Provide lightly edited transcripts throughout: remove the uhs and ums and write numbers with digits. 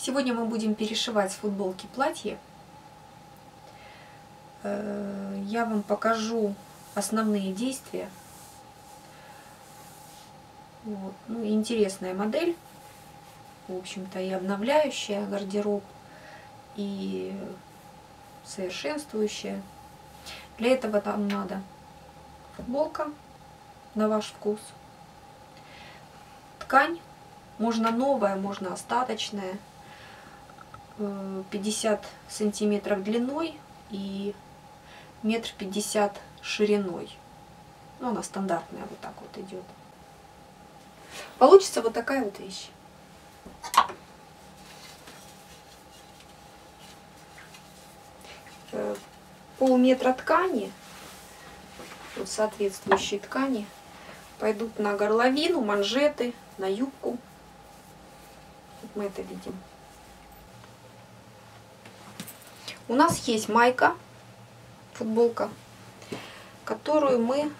Сегодня мы будем перешивать с футболки платье. Я вам покажу основные действия. Вот. Ну, интересная модель, в общем-то, и обновляющая гардероб, и совершенствующая. Для этого там надо футболка на ваш вкус, ткань, можно новая, можно остаточная, 50 сантиметров длиной и 1,50 м шириной. Ну, она стандартная, вот так вот идет. Получится вот такая вот вещь. Полметра ткани, вот соответствующие ткани, пойдут на горловину, манжеты, на юбку. Вот мы это видим. У нас есть майка, футболка, которую мы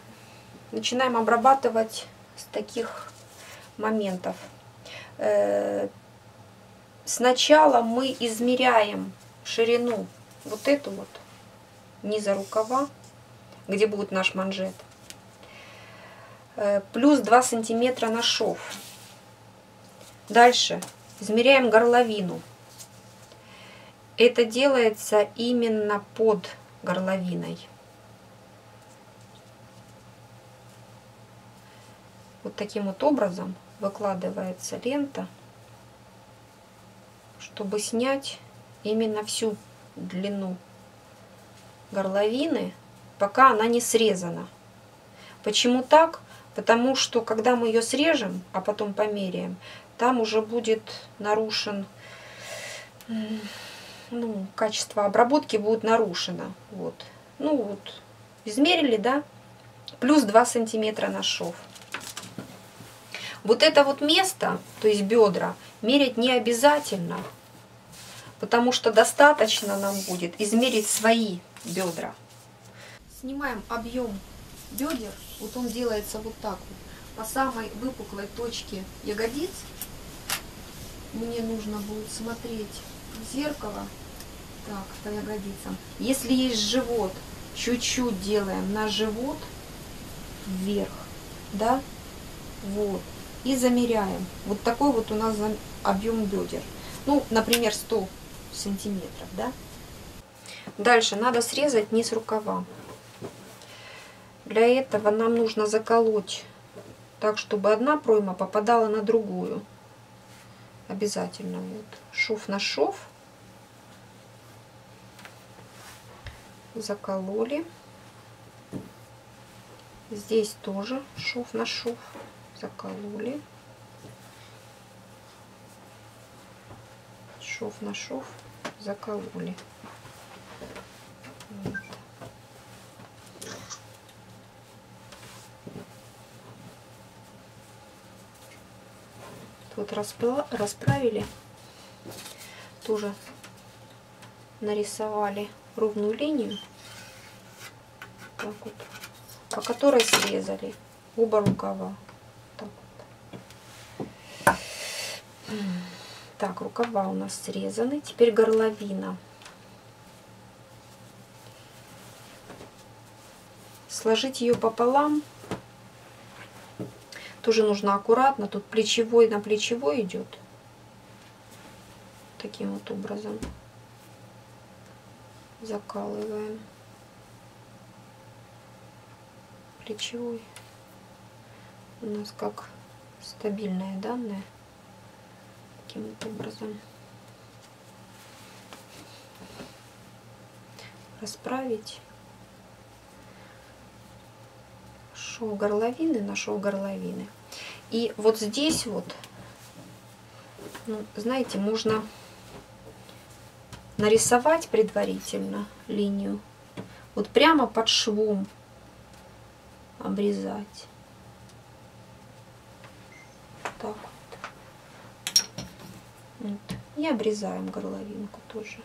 начинаем обрабатывать с таких моментов. Сначала мы измеряем ширину вот эту вот низа рукава, где будет наш манжет, плюс 2 сантиметра на шов. Дальше измеряем горловину. Это делается именно под горловиной. Вот таким вот образом выкладывается лента, чтобы снять именно всю длину горловины, пока она не срезана. Почему так? Потому что когда мы ее срежем, а потом померяем, там уже будет нарушен, качество обработки будет нарушено. Вот. Ну вот, измерили, да? Плюс 2 сантиметра на шов. Вот это вот место, то есть бедра, мерять не обязательно, потому что достаточно нам будет измерить свои бедра. Снимаем объем бедер, вот он делается вот так вот, по самой выпуклой точке ягодиц. Мне нужно будет смотреть в зеркало, так, по ягодицам. Если есть живот, чуть-чуть делаем на живот вверх, да, вот, и замеряем. Вот такой вот у нас объем бедер. Ну, например, 100 сантиметров, да. Дальше надо срезать низ рукава. Для этого нам нужно заколоть так, чтобы одна пройма попадала на другую. Обязательно вот шов на шов. Закололи. Здесь тоже шов на шов. Закололи. Шов на шов. Закололи. Вот. Вот расправили, тоже нарисовали ровную линию, так вот, по которой срезали оба рукава. Так, вот. Так, рукава у нас срезаны, теперь горловина. Сложить ее пополам тоже нужно аккуратно. Тут плечевой на плечевой идет. Таким вот образом. Закалываем. Плечевой. У нас как стабильная данная. Таким вот образом. Расправить. Шов горловины на шов горловины. И вот здесь вот, знаете, можно нарисовать предварительно линию. Вот прямо под швом обрезать. Так вот. Вот. И обрезаем горловинку тоже.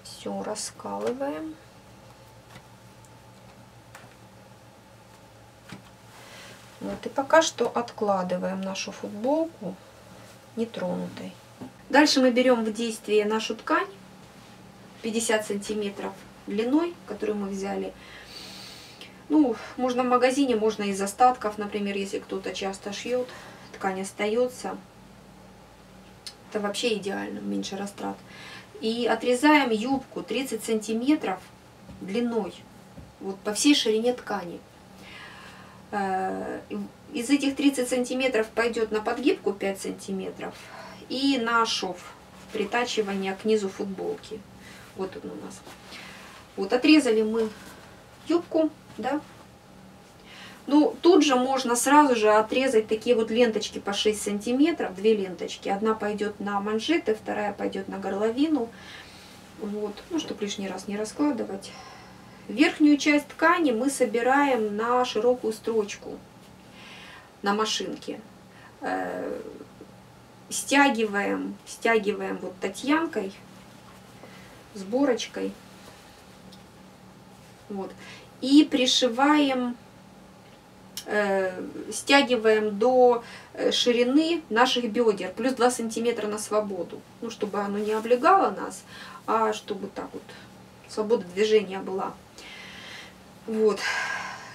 Все, раскалываем. Вот, и пока что откладываем нашу футболку нетронутой. Дальше мы берем в действие нашу ткань 50 сантиметров длиной, которую мы взяли. Ну, можно в магазине, можно из остатков, например, если кто-то часто шьет, ткань остается. Это вообще идеально, меньше растрат. И отрезаем юбку 30 сантиметров длиной, вот по всей ширине ткани. Из этих 30 сантиметров пойдет на подгибку 5 сантиметров и на шов, притачивание к низу футболки. Вот он у нас. Вот отрезали мы юбку, да. Ну, тут же можно сразу же отрезать такие вот ленточки по 6 сантиметров, 2 ленточки. Одна пойдет на манжеты, вторая пойдет на горловину. Вот, ну, чтобы лишний раз не раскладывать. Верхнюю часть ткани мы собираем на широкую строчку на машинке. Стягиваем вот татьянкой, сборочкой. Вот. И пришиваем, стягиваем до ширины наших бедер, плюс 2 сантиметра на свободу. Ну, чтобы оно не облегало нас, а чтобы так вот свобода движения была. Вот.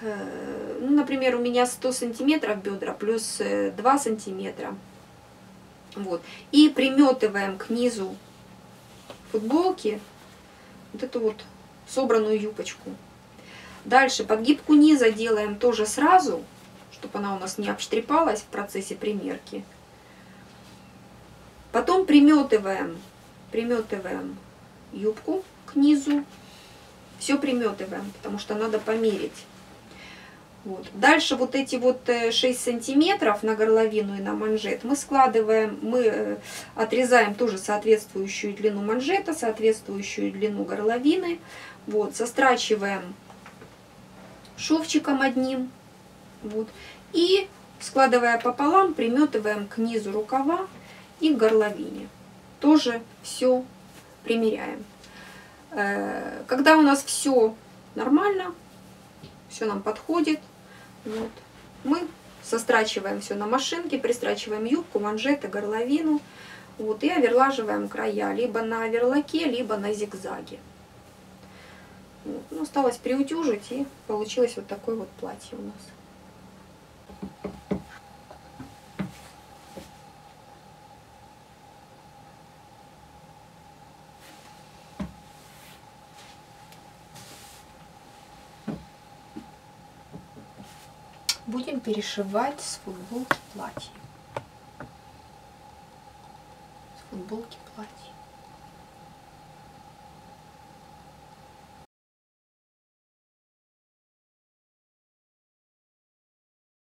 Ну, например, у меня 100 сантиметров бедра, плюс 2 сантиметра. Вот. И приметываем к низу футболки вот эту вот собранную юбочку. Дальше подгибку низа делаем тоже сразу, чтобы она у нас не обштрипалась в процессе примерки. Потом приметываем юбку к низу. Все приметываем, потому что надо померить. Вот. Дальше вот эти вот 6 сантиметров на горловину и на манжет мы складываем, мы отрезаем тоже соответствующую длину манжета, соответствующую длину горловины. Вот, сострачиваем шовчиком одним. Вот, и складывая пополам, приметываем к низу рукава и к горловине. Тоже все примеряем. Когда у нас все нормально, все нам подходит, вот, мы сострачиваем все на машинке, пристрачиваем юбку, манжеты, горловину, вот, и оверлаживаем края, либо на оверлоке, либо на зигзаге. Вот, ну, осталось приутюжить, и получилось вот такое вот платье у нас. Будем перешивать с футболки платье. С футболки платье.